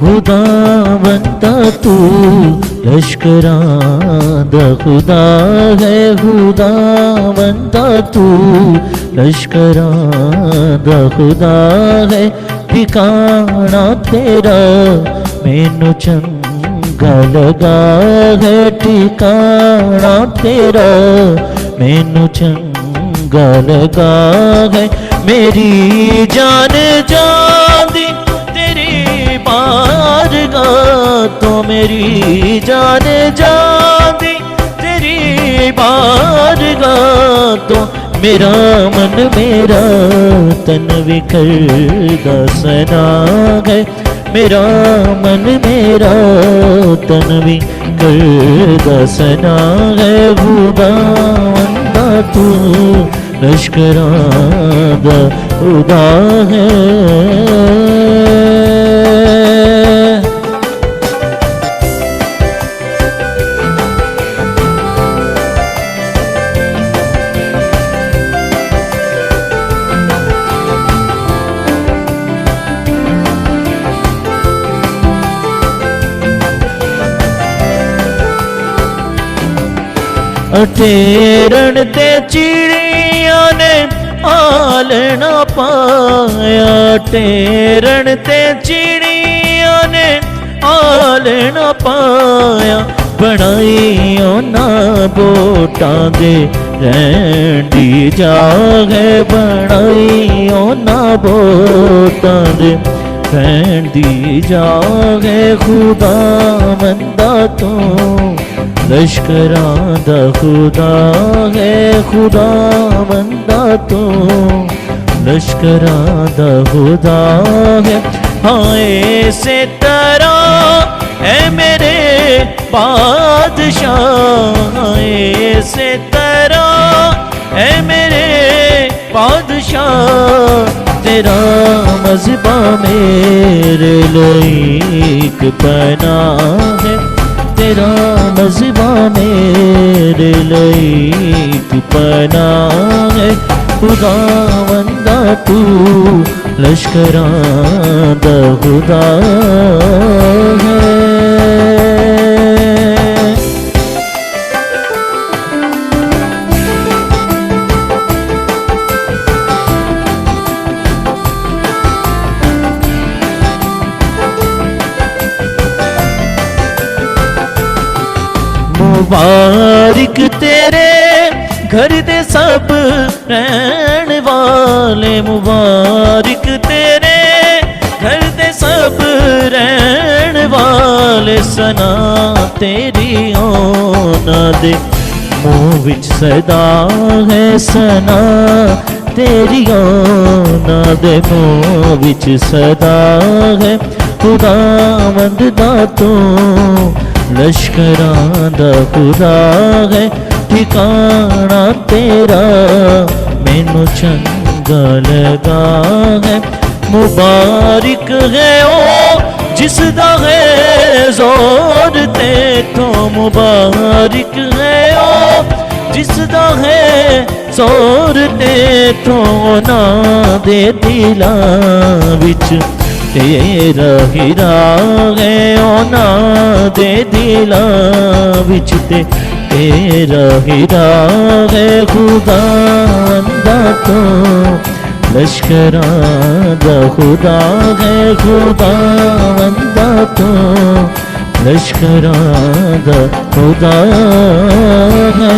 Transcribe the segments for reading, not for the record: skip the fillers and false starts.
खुदावंदा तू लश्करां दा खुदा है, खुदावंदा तू लश्करां दा खुदा है। ठिकाना तेरा मैनू चंगा लगा है, ठिकाना तेरा मैनू चंगा लगा है। मेरी जान जांदी तेरी बारगाह तो, मेरी जान जांदी तेरी बारगाह तो, मेरा मन मेरा तन भी करदा सना है। मेरा मन मेरा तन भी करदा सना है। खुदावंदा तू लश्करां दा खुदा है। टेरन ते चिड़िया ने आल न पाया, टेरन ते चिड़िया ने आल न पाया। बनाई उन्हां बोटां दे रैंदी जागे, बनाई उन्हां बोटां दे रैंदी जागे। खुदावंदा तू लश्करां दा खुदा है, खुदावंदा तू लश्करां दा खुदा है। हाँ ऐसे तरह है मेरे बादशाह, ऐसे तरह है मेरे बादशाह। तेरा मज़हबा मेरे लायक पनाह है, तेरा मज़हबा मेरे लायक पनाह है। खुदावंदा तू लश्करां दा खुदा है। मुबारक तेरे घर दे सब रहन वाले, मुबारक तेरे घर दे सब रहन वाले। सना तेरी ओना दे मुँह विच सदा है, सना तेरी ओना दे मुँह विच सदा है। खुदावंदा तू लश्करां दा खुदा है। ठिकाना तेरा मैनू चंगा लगा है। मुबारक है ओ जिसदा है जोर तेथों, मुबारक है ओ जिसदा है जोर तेथों। ना दे दिलां विच तेरा हीरा है, ना दे दिलां विच तेरा हीरा है। खुदावंदा तू लश्करां दा खुदा है, खुदावंदा तू लश्करां दा खुदा है।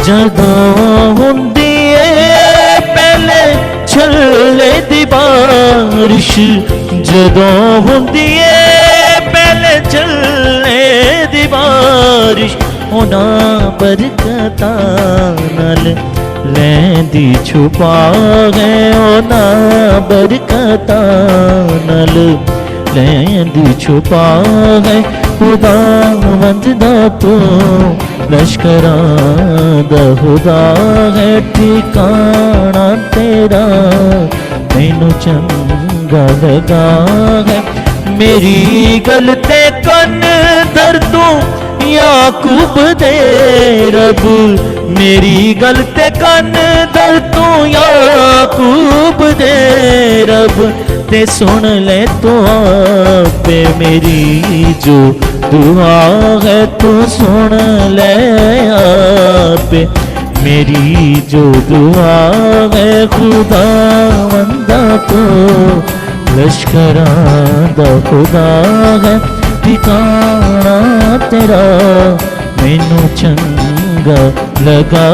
जदों हुंदी है पहले छल्ले दी बारिश, जदों हुंदी है पहले छल्ले दी बारिश। उन्हां बरकतां नाल लैंदी छुपा है, उन्हां बरकतां नाल लैंदी छुपा है। खुदावंदा तू लश्करां दा खुदा है। ठिकाना तेरा चंगा लगा है। मेरी गल ते कन धर तू याकूब दे रब, मेरी गल ते कन धर तू याकूब दे रब, ते सुन ले तो आपे मेरी जो दुआ है, तू सुन ले आपे मेरी जो दुआ है। खुदा वंदा तो लश्करां दा खुदा है, ठिकाना तेरा मैनू चंगा लगा